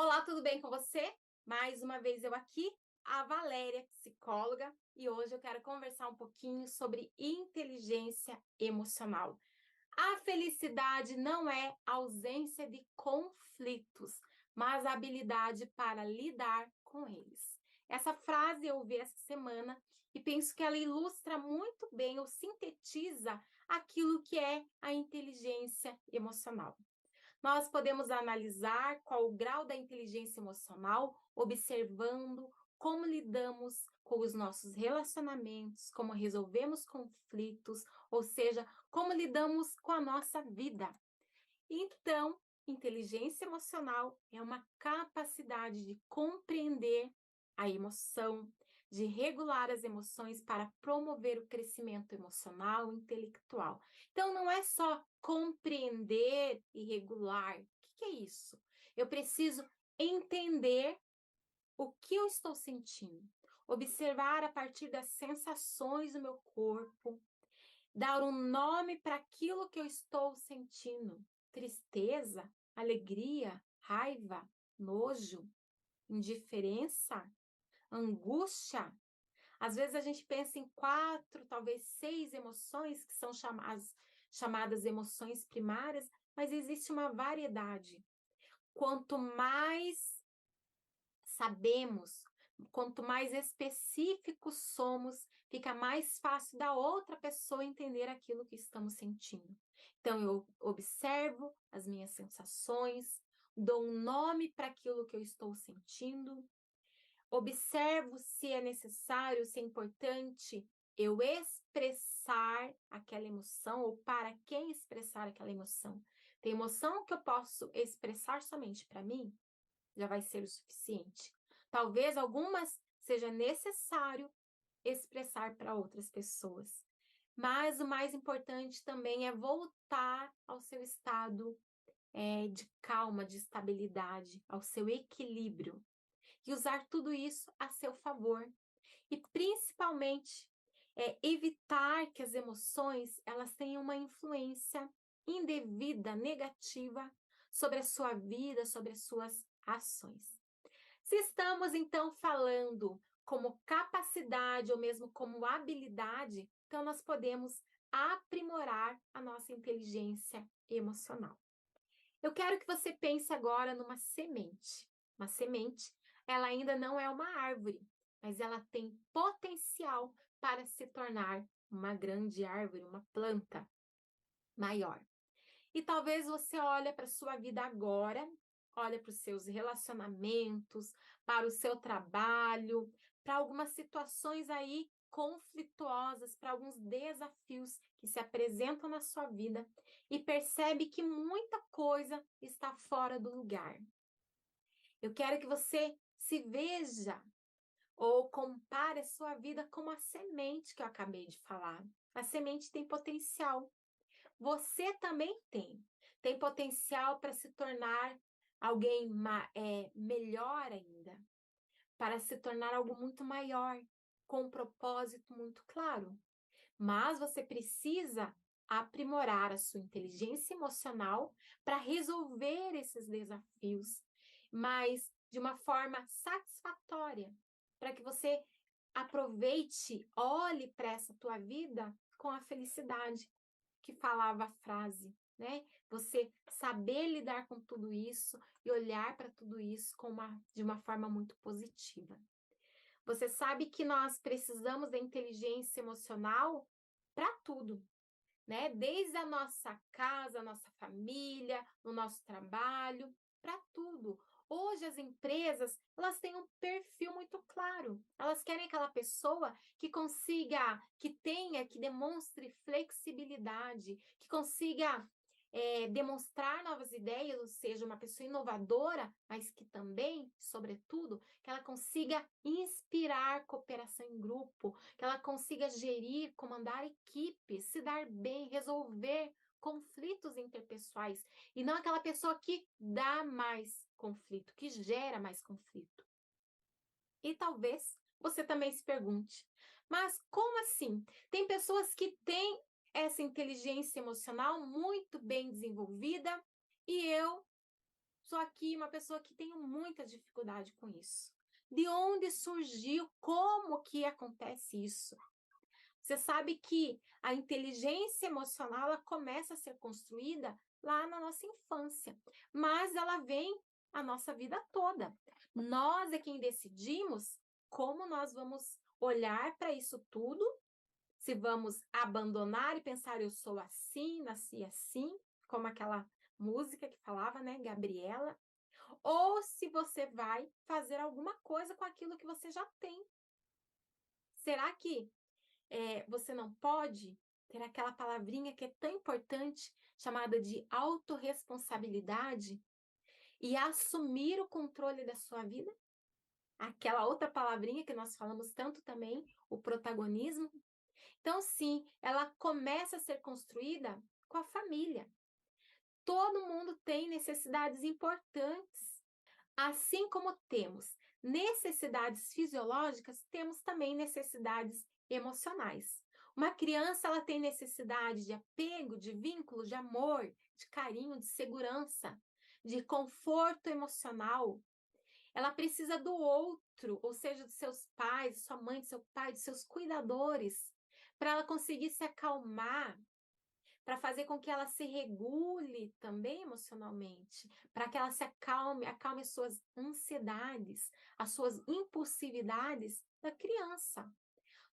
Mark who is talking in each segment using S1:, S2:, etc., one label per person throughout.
S1: Olá, tudo bem com você? Mais uma vez eu aqui, a Valéria, psicóloga, e hoje eu quero conversar um pouquinho sobre inteligência emocional. A felicidade não é ausência de conflitos, mas a habilidade para lidar com eles. Essa frase eu ouvi essa semana e penso que ela ilustra muito bem ou sintetiza aquilo que é a inteligência emocional. Nós podemos analisar qual o grau da inteligência emocional, observando como lidamos com os nossos relacionamentos, como resolvemos conflitos, ou seja, como lidamos com a nossa vida. Então, inteligência emocional é uma capacidade de compreender a emoção, de regular as emoções para promover o crescimento emocional e intelectual. Então, não é só compreender e regular. O que é isso? Eu preciso entender o que eu estou sentindo, observar a partir das sensações do meu corpo, dar um nome para aquilo que eu estou sentindo: tristeza, alegria, raiva, nojo, indiferença, angústia. Às vezes a gente pensa em 4, talvez 6 emoções que são chamadas emoções primárias, mas existe uma variedade. Quanto mais sabemos, quanto mais específicos somos, fica mais fácil da outra pessoa entender aquilo que estamos sentindo. Então, eu observo as minhas sensações, dou um nome para aquilo que eu estou sentindo, observo se é necessário, se é importante eu expressar aquela emoção ou para quem expressar aquela emoção. Tem emoção que eu posso expressar somente para mim, já vai ser o suficiente. Talvez algumas seja necessário expressar para outras pessoas. Mas o mais importante também é voltar ao seu estado de calma, de estabilidade, ao seu equilíbrio. E usar tudo isso a seu favor. E principalmente evitar que as emoções elas tenham uma influência indevida, negativa sobre a sua vida, sobre as suas ações. Se estamos, então, falando como capacidade ou mesmo como habilidade, então nós podemos aprimorar a nossa inteligência emocional. Eu quero que você pense agora numa semente. Uma semente, ela ainda não é uma árvore, mas ela tem potencial para se tornar uma grande árvore, uma planta maior. E talvez você olhe para a sua vida agora, olhe para os seus relacionamentos, para o seu trabalho, para algumas situações aí conflituosas, para alguns desafios que se apresentam na sua vida e percebe que muita coisa está fora do lugar. Eu quero que você se veja ou compare a sua vida com a semente que eu acabei de falar. A semente tem potencial. Você também tem. Tem potencial para se tornar alguém melhor ainda, para se tornar algo muito maior, com um propósito muito claro. Mas você precisa aprimorar a sua inteligência emocional para resolver esses desafios, mas de uma forma satisfatória, para que você aproveite, olhe para essa tua vida com a felicidade que falava a frase, né? Você saber lidar com tudo isso e olhar para tudo isso de uma forma muito positiva. Você sabe que nós precisamos da inteligência emocional para tudo, né? Desde a nossa casa, a nossa família, no nosso trabalho, para tudo. Hoje as empresas, elas têm um perfil muito claro. Elas querem aquela pessoa que consiga, que tenha, que demonstre flexibilidade, que consiga demonstrar novas ideias, ou seja, uma pessoa inovadora, mas que também, sobretudo, que ela consiga inspirar cooperação em grupo, que ela consiga gerir, comandar equipes, se dar bem, resolver conflitos interpessoais, e não aquela pessoa que dá mais conflito, que gera mais conflito. E talvez você também se pergunte, mas como assim? Tem pessoas que têm essa inteligência emocional muito bem desenvolvida e eu sou aqui uma pessoa que tenho muita dificuldade com isso. De onde surgiu? Como que acontece isso? Você sabe que a inteligência emocional ela começa a ser construída lá na nossa infância, mas ela vem a nossa vida toda. Nós é quem decidimos como nós vamos olhar para isso tudo, se vamos abandonar e pensar eu sou assim, nasci assim, como aquela música que falava, né, Gabriela, ou se você vai fazer alguma coisa com aquilo que você já tem. Será que você não pode ter aquela palavrinha que é tão importante, chamada de autorresponsabilidade, e assumir o controle da sua vida? Aquela outra palavrinha que nós falamos tanto também, o protagonismo. Então, sim, ela começa a ser construída com a família. Todo mundo tem necessidades importantes. Assim como temos necessidades fisiológicas, temos também necessidades emocionais. Uma criança ela tem necessidade de apego, de vínculo, de amor, de carinho, de segurança, de conforto emocional. Ela precisa do outro, ou seja, dos seus pais, de sua mãe, de seu pai, de seus cuidadores, para ela conseguir se acalmar, para fazer com que ela se regule também emocionalmente, para que ela se acalme as suas ansiedades, as suas impulsividades da criança.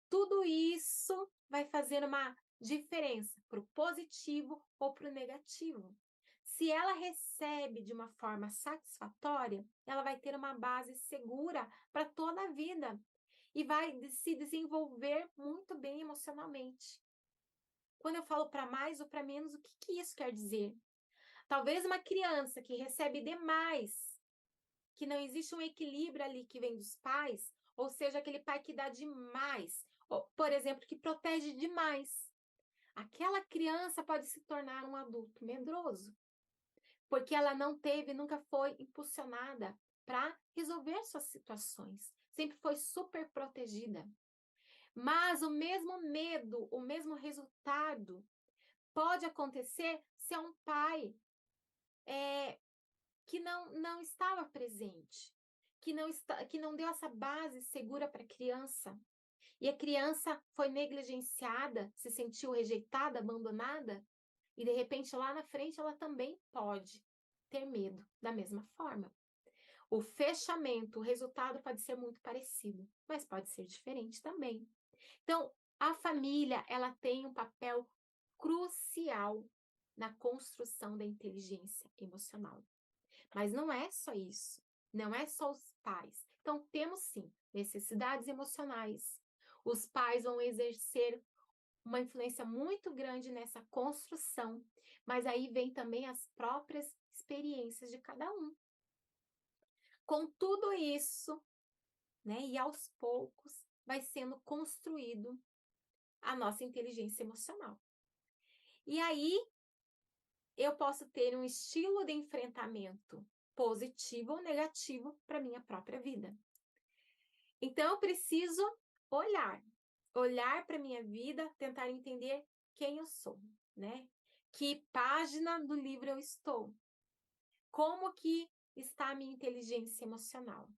S1: Tudo isso vai fazer uma diferença para o positivo ou para o negativo. Se ela recebe de uma forma satisfatória, ela vai ter uma base segura para toda a vida e vai se desenvolver muito bem emocionalmente. Quando eu falo para mais ou para menos, o que isso quer dizer? Talvez uma criança que recebe demais, que não existe um equilíbrio ali que vem dos pais, ou seja, aquele pai que dá demais, ou, por exemplo, que protege demais. Aquela criança pode se tornar um adulto medroso, porque ela não teve, nunca foi impulsionada para resolver suas situações, sempre foi super protegida. Mas o mesmo medo, o mesmo resultado pode acontecer se é um pai que não estava presente, que não deu essa base segura para a criança. E a criança foi negligenciada, se sentiu rejeitada, abandonada, e de repente lá na frente ela também pode ter medo da mesma forma. O fechamento, o resultado pode ser muito parecido, mas pode ser diferente também. Então, a família, ela tem um papel crucial na construção da inteligência emocional. Mas não é só isso, não é só os pais. Então, temos sim necessidades emocionais. Os pais vão exercer uma influência muito grande nessa construção, mas aí vem também as próprias experiências de cada um. Com tudo isso, né, e aos poucos, vai sendo construído a nossa inteligência emocional. E aí, eu posso ter um estilo de enfrentamento positivo ou negativo para minha própria vida. Então, eu preciso olhar para minha vida, tentar entender quem eu sou, né? Que página do livro eu estou? Como que está a minha inteligência emocional?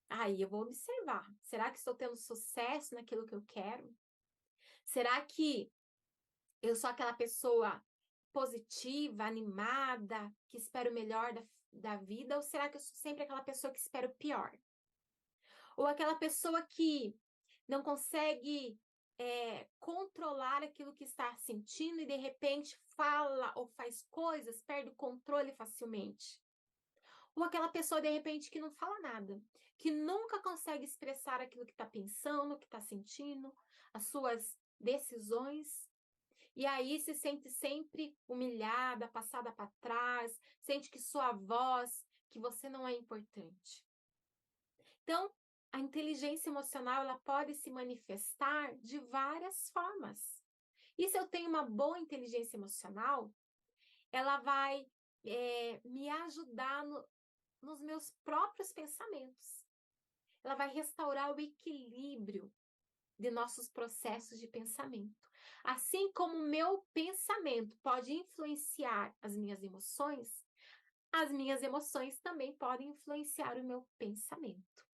S1: Aí eu vou observar. Será que estou tendo sucesso naquilo que eu quero? Será que eu sou aquela pessoa positiva, animada, que espera o melhor da vida? Ou será que eu sou sempre aquela pessoa que espera o pior? Ou aquela pessoa que não consegue controlar aquilo que está sentindo e de repente fala ou faz coisas, perde o controle facilmente? Ou aquela pessoa, de repente, que não fala nada, que nunca consegue expressar aquilo que está pensando, que está sentindo, as suas decisões, e aí se sente sempre humilhada, passada para trás, sente que sua voz, que você não é importante. Então, a inteligência emocional ela pode se manifestar de várias formas. E se eu tenho uma boa inteligência emocional, ela vai me ajudar nos meus próprios pensamentos. Ela vai restaurar o equilíbrio de nossos processos de pensamento. Assim como o meu pensamento pode influenciar as minhas emoções, as minhas emoções também podem influenciar o meu pensamento.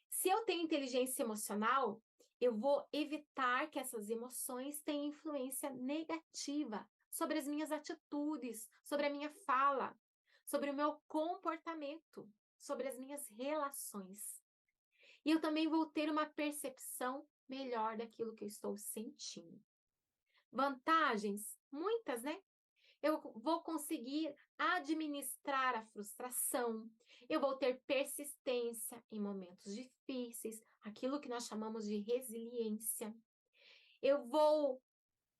S1: Se eu tenho inteligência emocional, eu vou evitar que essas emoções tenham influência negativa sobre as minhas atitudes, sobre a minha fala, sobre o meu comportamento, sobre as minhas relações. E eu também vou ter uma percepção melhor daquilo que eu estou sentindo. Vantagens? Muitas, né? Eu vou conseguir administrar a frustração, eu vou ter persistência em momentos difíceis, aquilo que nós chamamos de resiliência. Eu vou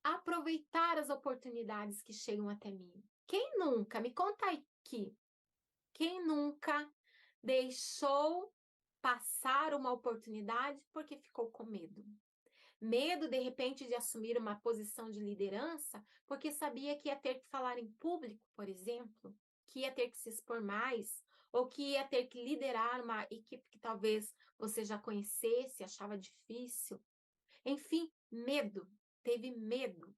S1: aproveitar as oportunidades que chegam até mim. Quem nunca, me conta aqui, quem nunca deixou passar uma oportunidade porque ficou com medo? Medo, de repente, de assumir uma posição de liderança, porque sabia que ia ter que falar em público, por exemplo, que ia ter que se expor mais, ou que ia ter que liderar uma equipe que talvez você já conhecesse, achava difícil. Enfim, medo, teve medo.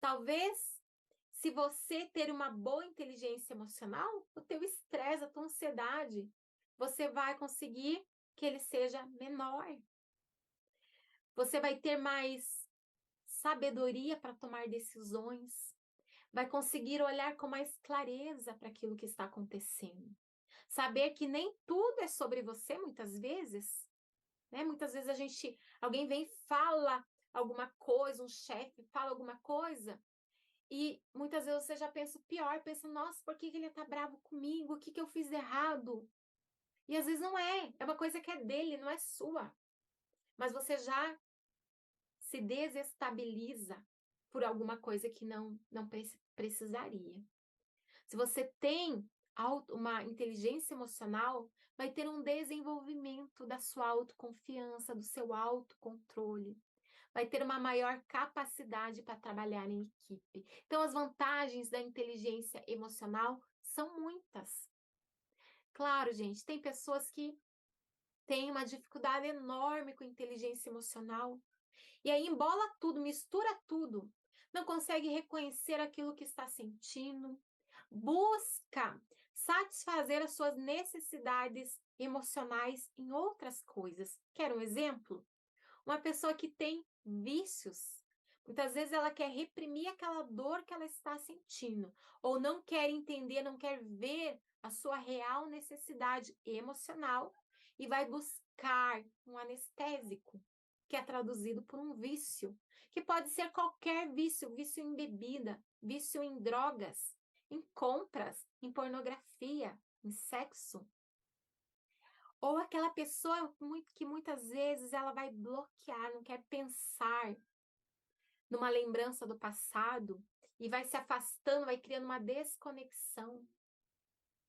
S1: Talvez, se você ter uma boa inteligência emocional, o teu estresse, a tua ansiedade, você vai conseguir que ele seja menor. Você vai ter mais sabedoria para tomar decisões, vai conseguir olhar com mais clareza para aquilo que está acontecendo. Saber que nem tudo é sobre você, muitas vezes, né? Muitas vezes alguém vem e fala alguma coisa, um chefe fala alguma coisa, e muitas vezes você já pensa o pior, pensa, nossa, por que ele está bravo comigo? O que eu fiz de errado? E às vezes não é, é uma coisa que é dele, não é sua. Mas você já se desestabiliza por alguma coisa que não precisaria. Se você tem uma inteligência emocional, vai ter um desenvolvimento da sua autoconfiança, do seu autocontrole. Vai ter uma maior capacidade para trabalhar em equipe. Então, as vantagens da inteligência emocional são muitas. Claro, gente, tem pessoas que têm uma dificuldade enorme com inteligência emocional. E aí embola tudo, mistura tudo. Não consegue reconhecer aquilo que está sentindo. Busca satisfazer as suas necessidades emocionais em outras coisas. Quer um exemplo? Uma pessoa que tem vícios. Muitas vezes ela quer reprimir aquela dor que ela está sentindo, ou não quer entender, não quer ver a sua real necessidade emocional e vai buscar um anestésico, que é traduzido por um vício, que pode ser qualquer vício, vício em bebida, vício em drogas, em compras, em pornografia, em sexo. Ou aquela pessoa que muitas vezes ela vai bloquear, não quer pensar numa lembrança do passado e vai se afastando, vai criando uma desconexão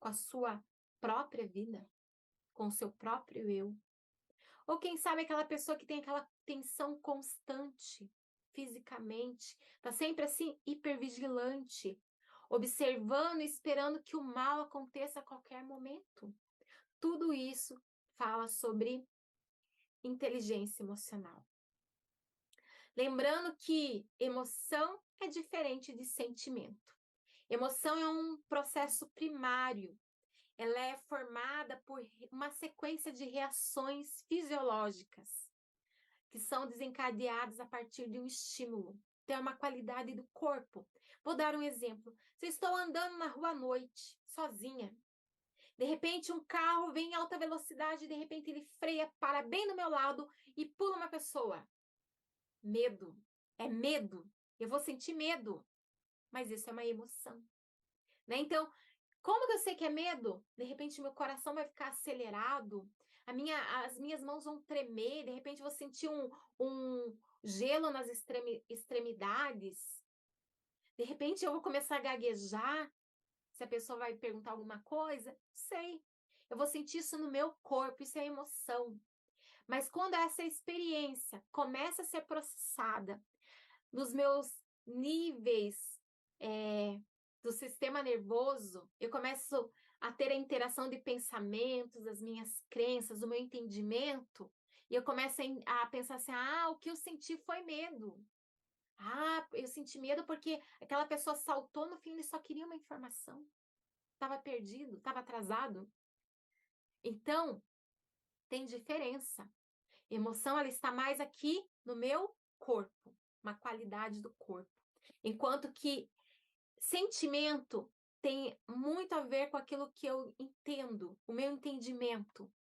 S1: com a sua própria vida, com o seu próprio eu. Ou quem sabe aquela pessoa que tem aquela tensão constante fisicamente, tá sempre assim hipervigilante, observando e esperando que o mal aconteça a qualquer momento. Tudo isso fala sobre inteligência emocional. Lembrando que emoção é diferente de sentimento. Emoção é um processo primário. Ela é formada por uma sequência de reações fisiológicas que são desencadeadas a partir de um estímulo. Então, é uma qualidade do corpo. Vou dar um exemplo. Se eu estou andando na rua à noite, sozinha, de repente um carro vem em alta velocidade, de repente ele freia, para bem do meu lado e pula uma pessoa. Medo. É medo. Eu vou sentir medo. Mas isso é uma emoção. Né? Então, como que eu sei que é medo? De repente, meu coração vai ficar acelerado, as minhas mãos vão tremer, de repente, eu vou sentir um gelo nas extremidades. De repente, eu vou começar a gaguejar. Se a pessoa vai perguntar alguma coisa, sei. Eu vou sentir isso no meu corpo, isso é emoção. Mas quando essa experiência começa a ser processada nos meus níveis do sistema nervoso, eu começo a ter a interação de pensamentos, as minhas crenças, o meu entendimento, e eu começo a pensar assim, o que eu senti foi medo. Eu senti medo porque aquela pessoa saltou no fim e só queria uma informação. estava perdido, estava atrasado. Então, tem diferença. Emoção, ela está mais aqui no meu corpo, uma qualidade do corpo. Enquanto que sentimento tem muito a ver com aquilo que eu entendo, o meu entendimento.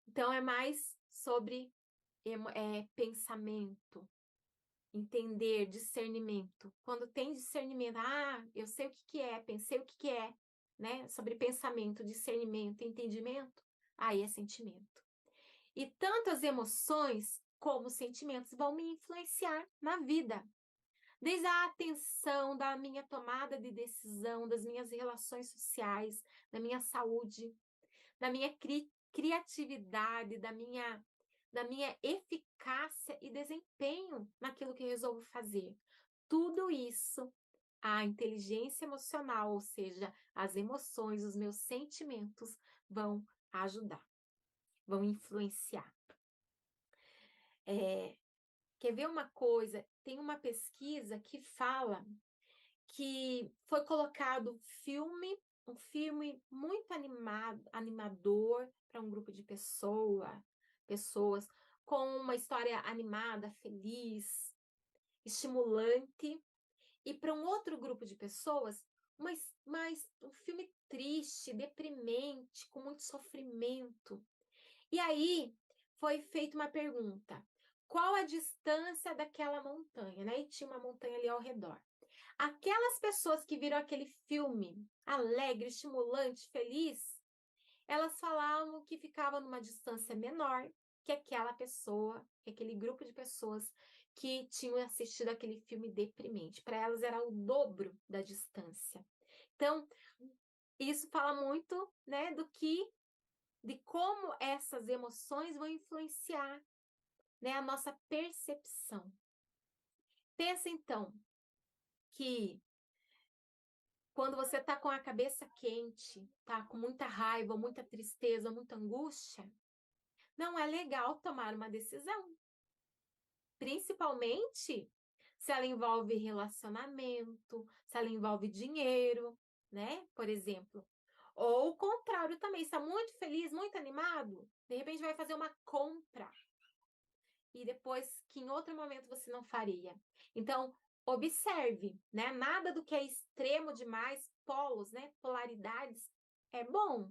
S1: Então, é mais sobre pensamento, entender, discernimento. Quando tem discernimento, eu sei o que que é, pensei o que que é, né? Sobre pensamento, discernimento, entendimento, aí é sentimento. E tanto as emoções como os sentimentos vão me influenciar na vida. Desde a atenção da minha tomada de decisão, das minhas relações sociais, da minha saúde, da minha criatividade, da minha eficácia e desempenho naquilo que resolvo fazer. Tudo isso, a inteligência emocional, ou seja, as emoções, os meus sentimentos, vão ajudar, vão influenciar. Quer ver uma coisa? Tem uma pesquisa que fala que foi colocado um filme muito animador para um grupo de pessoas com uma história animada, feliz, estimulante, e para um outro grupo de pessoas, um filme triste, deprimente, com muito sofrimento. E aí foi feita uma pergunta: qual a distância daquela montanha, né? E tinha uma montanha ali ao redor. Aquelas pessoas que viram aquele filme alegre, estimulante, feliz, elas falavam que ficava numa distância menor que aquela pessoa, que aquele grupo de pessoas que tinham assistido aquele filme deprimente. Para elas era o dobro da distância. Então, isso fala muito, né, de como essas emoções vão influenciar, né, a nossa percepção. Pensa então que quando você está com a cabeça quente, tá com muita raiva, muita tristeza, muita angústia, não é legal tomar uma decisão. Principalmente se ela envolve relacionamento, se ela envolve dinheiro, né? Por exemplo. Ou o contrário também, está muito feliz, muito animado, de repente vai fazer uma compra e depois que em outro momento você não faria. Então, observe, né? Nada do que é extremo demais, polos, né? Polaridades, é bom,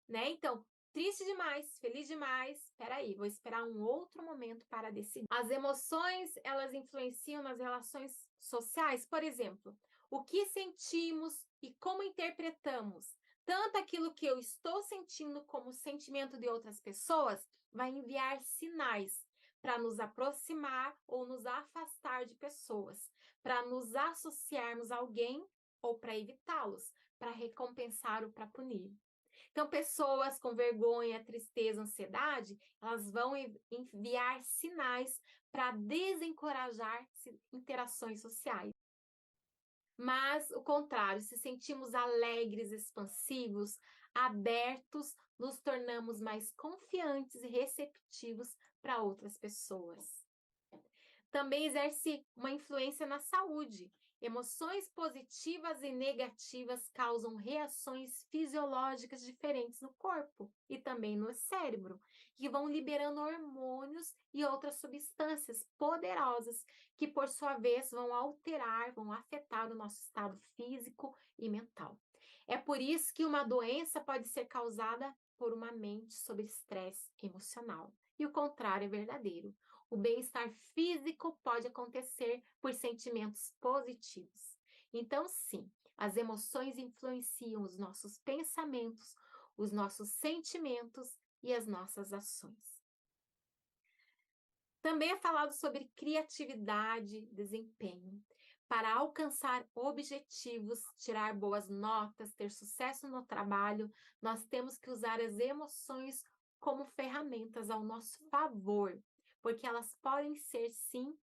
S1: né? Então, triste demais, feliz demais, peraí, vou esperar um outro momento para decidir. As emoções, elas influenciam nas relações sociais, por exemplo, o que sentimos e como interpretamos. Tanto aquilo que eu estou sentindo como o sentimento de outras pessoas vai enviar sinais para nos aproximar ou nos afastar de pessoas, para nos associarmos a alguém ou para evitá-los, para recompensar ou para punir. Então, pessoas com vergonha, tristeza, ansiedade, elas vão enviar sinais para desencorajar interações sociais. Mas o contrário, se sentimos alegres, expansivos, abertos, nos tornamos mais confiantes e receptivos para outras pessoas. Também exerce uma influência na saúde. Emoções positivas e negativas causam reações fisiológicas diferentes no corpo e também no cérebro, que vão liberando hormônios e outras substâncias poderosas que, por sua vez, vão alterar, vão afetar o nosso estado físico e mental. É por isso que uma doença pode ser causada por uma mente sob estresse emocional. E o contrário é verdadeiro. O bem-estar físico pode acontecer por sentimentos positivos. Então, sim, as emoções influenciam os nossos pensamentos, os nossos sentimentos e as nossas ações. Também é falado sobre criatividade, desempenho. Para alcançar objetivos, tirar boas notas, ter sucesso no trabalho, nós temos que usar as emoções como ferramentas ao nosso favor, porque elas podem ser, sim,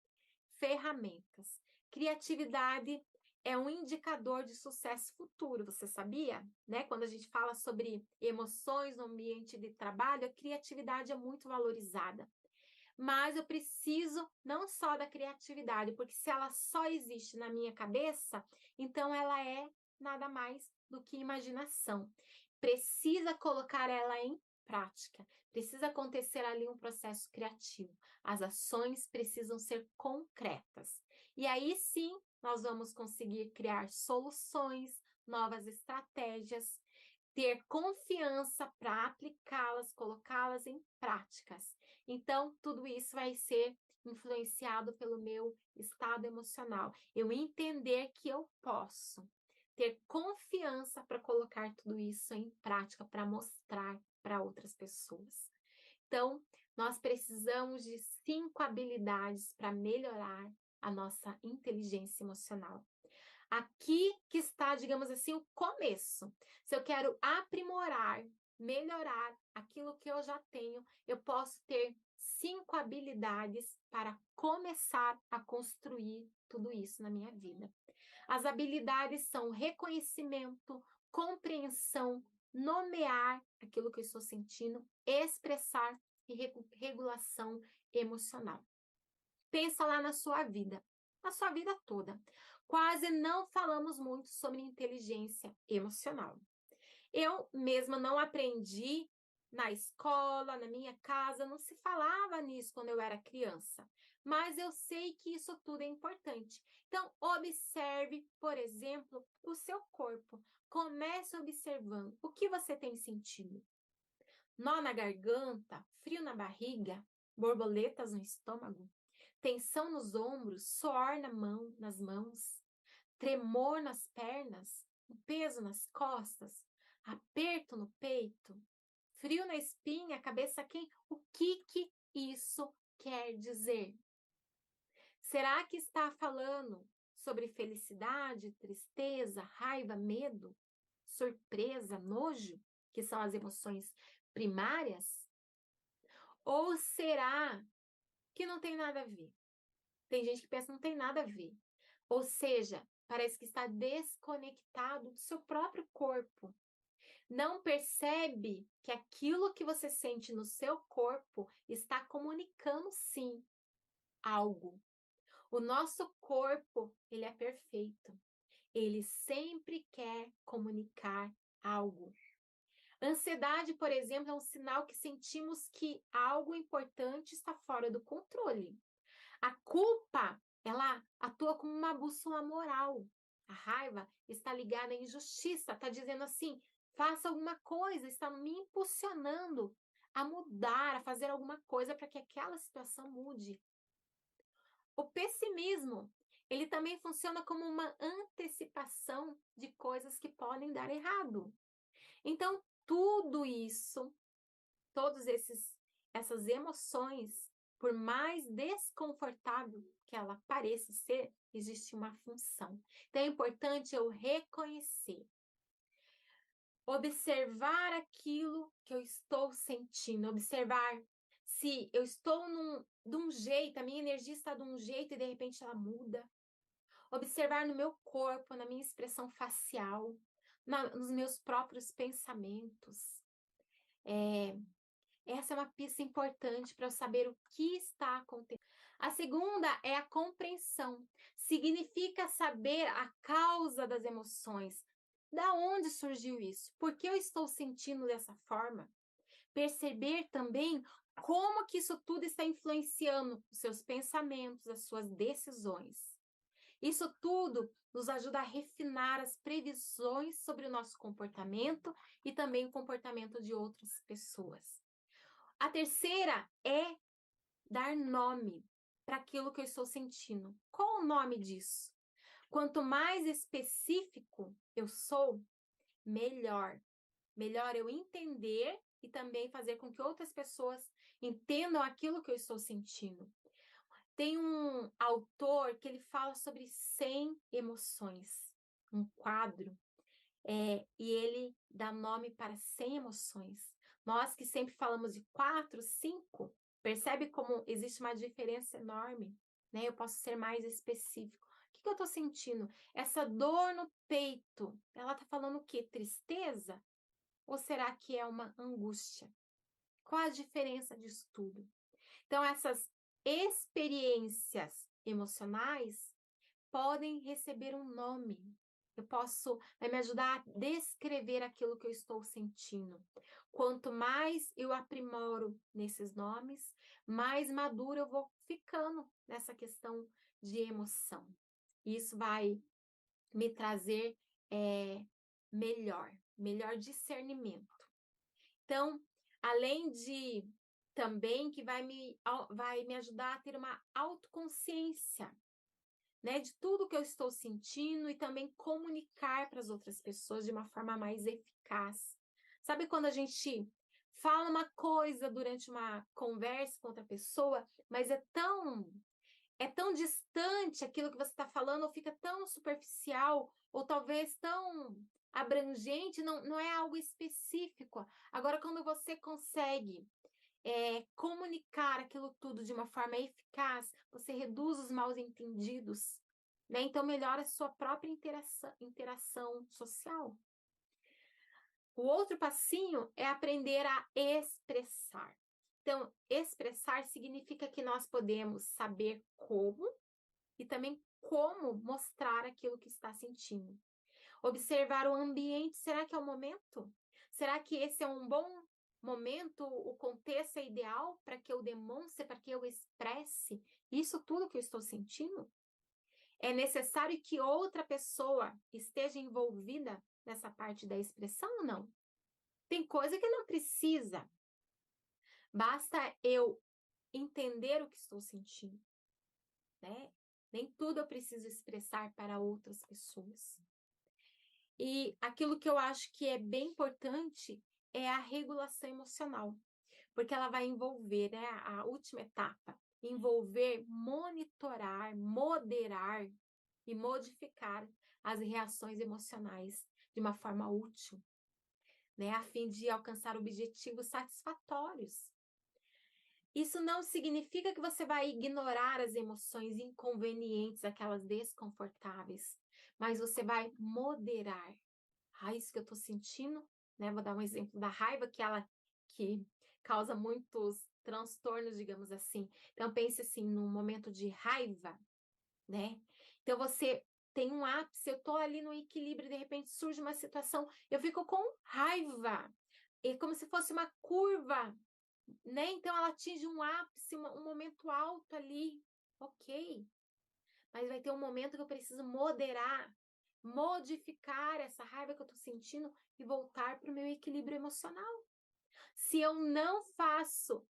S1: ferramentas. Criatividade é um indicador de sucesso futuro, você sabia? Né? Quando a gente fala sobre emoções no ambiente de trabalho, a criatividade é muito valorizada. Mas eu preciso não só da criatividade, porque se ela só existe na minha cabeça, então ela é nada mais do que imaginação. Precisa colocar ela em prática, precisa acontecer ali um processo criativo. As ações precisam ser concretas. E aí sim, nós vamos conseguir criar soluções, novas estratégias, ter confiança para aplicá-las, colocá-las em práticas. Então, tudo isso vai ser influenciado pelo meu estado emocional. Eu entender que eu posso ter confiança para colocar tudo isso em prática, para mostrar para outras pessoas. Então, nós precisamos de 5 habilidades para melhorar a nossa inteligência emocional. Aqui que está, digamos assim, o começo. Se eu quero aprimorar, melhorar aquilo que eu já tenho, eu posso ter 5 habilidades para começar a construir tudo isso na minha vida. As habilidades são reconhecimento, compreensão, nomear aquilo que eu estou sentindo, expressar e regulação emocional. Pensa lá na sua vida toda. Quase não falamos muito sobre inteligência emocional. Eu mesma não aprendi na escola, na minha casa, não se falava nisso quando eu era criança. Mas eu sei que isso tudo é importante. Então, observe, por exemplo, o seu corpo. Comece observando o que você tem sentido. Nó na garganta, frio na barriga, borboletas no estômago, tensão nos ombros, suor nas mãos, tremor nas pernas, peso nas costas, aperto no peito, frio na espinha, cabeça quente. O que isso quer dizer? Será que está falando sobre felicidade, tristeza, raiva, medo, surpresa, nojo, que são as emoções primárias? Ou será que não tem nada a ver? Tem gente que pensa que não tem nada a ver. Ou seja, parece que está desconectado do seu próprio corpo. Não percebe que aquilo que você sente no seu corpo está comunicando, sim, algo. O nosso corpo, ele é perfeito. Ele sempre quer comunicar algo. Ansiedade, por exemplo, é um sinal que sentimos que algo importante está fora do controle. A culpa, ela atua como uma bússola moral. A raiva está ligada à injustiça, está dizendo assim, faça alguma coisa, está me impulsionando a mudar, a fazer alguma coisa para que aquela situação mude. O pessimismo, ele também funciona como uma antecipação de coisas que podem dar errado. Então, tudo isso, essas emoções, por mais desconfortável que ela pareça ser, existe uma função. Então, é importante eu reconhecer, observar aquilo que eu estou sentindo, observar se eu estou de um jeito, a minha energia está de um jeito e de repente ela muda. Observar no meu corpo, na minha expressão facial, nos meus próprios pensamentos. Essa é uma pista importante para eu saber o que está acontecendo. A segunda é a compreensão. Significa saber a causa das emoções. Da onde surgiu isso? Por que eu estou sentindo dessa forma? Perceber também como que isso tudo está influenciando os seus pensamentos, as suas decisões. Isso tudo nos ajuda a refinar as previsões sobre o nosso comportamento e também o comportamento de outras pessoas. A terceira é dar nome para aquilo que eu estou sentindo. Qual o nome disso? Quanto mais específico eu sou, melhor. Melhor eu entender e também fazer com que outras pessoas entendam aquilo que eu estou sentindo. Tem um autor que ele fala sobre 100 emoções, um quadro, e ele dá nome para 100 emoções. Nós que sempre falamos de 4, 5, percebe como existe uma diferença enorme, né? Eu posso ser mais específico. O que eu estou sentindo? Essa dor no peito, ela está falando o quê? Tristeza? Ou será que é uma angústia? Qual a diferença disso tudo? Então, essas experiências emocionais podem receber um nome. vai me ajudar a descrever aquilo que eu estou sentindo. Quanto mais eu aprimoro nesses nomes, mais madura eu vou ficando nessa questão de emoção. Isso vai me trazer melhor discernimento. Então, além de também que vai me ajudar a ter uma autoconsciência, né, de tudo que eu estou sentindo e também comunicar para as outras pessoas de uma forma mais eficaz. Sabe quando a gente fala uma coisa durante uma conversa com outra pessoa, mas é tão distante aquilo que você está falando, ou fica tão superficial, ou talvez tão abrangente, não é algo específico. Agora, quando você consegue comunicar aquilo tudo de uma forma eficaz, você reduz os mal-entendidos, né? Então, melhora a sua própria interação social. O outro passinho é aprender a expressar. Então, expressar significa que nós podemos saber como e também como mostrar aquilo que está sentindo. Observar o ambiente, será que é o momento? Será que esse é um bom momento, o contexto é ideal para que eu demonstre, para que eu expresse isso tudo que eu estou sentindo? É necessário que outra pessoa esteja envolvida nessa parte da expressão ou não? Tem coisa que não precisa. Basta eu entender o que estou sentindo, né? Nem tudo eu preciso expressar para outras pessoas. E aquilo que eu acho que é bem importante é a regulação emocional, porque ela vai envolver, né, a última etapa, envolver, monitorar, moderar e modificar as reações emocionais de uma forma útil, né, a fim de alcançar objetivos satisfatórios. Isso não significa que você vai ignorar as emoções inconvenientes, aquelas desconfortáveis, mas você vai moderar. Isso que eu estou sentindo, né? Vou dar um exemplo da raiva, que causa muitos transtornos, digamos assim. Então, pense assim, num momento de raiva, né? Então, você tem um ápice, eu estou ali no equilíbrio, de repente surge uma situação, eu fico com raiva. É como se fosse uma curva, né? Então, ela atinge um ápice, um momento alto ali. Ok. Mas vai ter um momento que eu preciso moderar, modificar essa raiva que eu estou sentindo e voltar para o meu equilíbrio emocional. Se eu não faço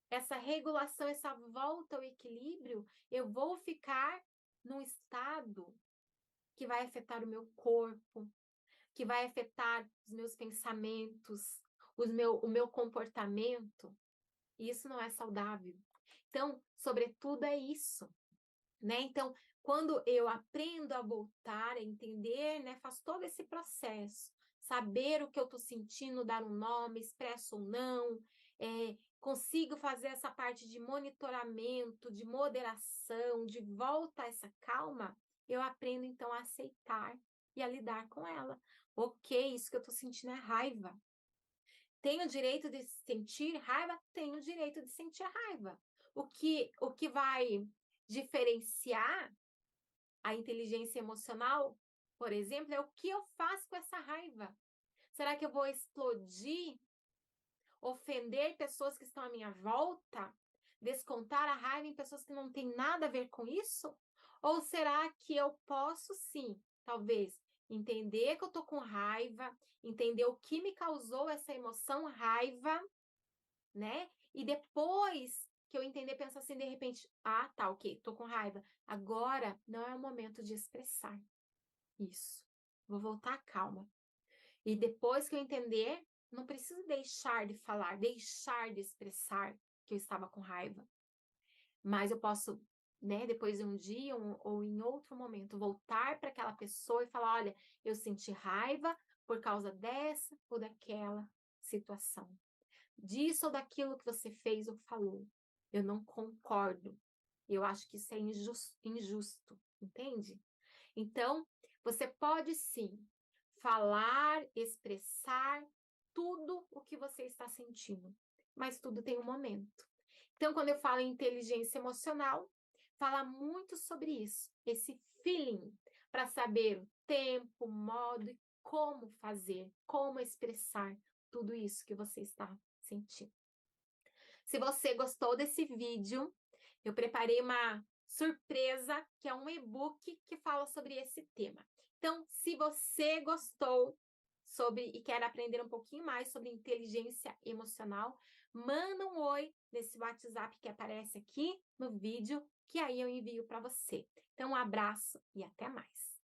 S1: essa regulação, essa volta ao equilíbrio, eu vou ficar num estado que vai afetar o meu corpo, que vai afetar os meus pensamentos, o meu comportamento. E isso não é saudável. Então, sobretudo, é isso, né? Então, quando eu aprendo a voltar, a entender, né, faço todo esse processo, saber o que eu estou sentindo, dar um nome, expresso ou não, consigo fazer essa parte de monitoramento, de moderação, de volta a essa calma, eu aprendo então a aceitar e a lidar com ela. Ok, isso que eu estou sentindo é raiva. Tenho o direito de sentir raiva? Tenho o direito de sentir raiva. O que vai diferenciar a inteligência emocional, por exemplo, é o que eu faço com essa raiva. Será que eu vou explodir, ofender pessoas que estão à minha volta, descontar a raiva em pessoas que não têm nada a ver com isso? Ou será que eu posso sim, talvez, entender que eu estou com raiva, entender o que me causou essa emoção, raiva, né? E depois que eu entender, pensar assim, de repente, tá, ok, tô com raiva. Agora não é o momento de expressar isso. Vou voltar à calma. E depois que eu entender, não preciso deixar de falar, deixar de expressar que eu estava com raiva. Mas eu posso, né, depois de um dia ou em outro momento, voltar para aquela pessoa e falar, olha, eu senti raiva por causa dessa ou daquela situação. Disso ou daquilo que você fez ou falou. Eu não concordo. Eu acho que isso é injusto, entende? Então, você pode sim falar, expressar tudo o que você está sentindo, mas tudo tem um momento. Então, quando eu falo em inteligência emocional, fala muito sobre isso, esse feeling, para saber tempo, modo e como fazer, como expressar tudo isso que você está sentindo. Se você gostou desse vídeo, eu preparei uma surpresa, que é um e-book que fala sobre esse tema. Então, se você gostou e quer aprender um pouquinho mais sobre inteligência emocional, manda um oi nesse WhatsApp que aparece aqui no vídeo, que aí eu envio para você. Então, um abraço e até mais.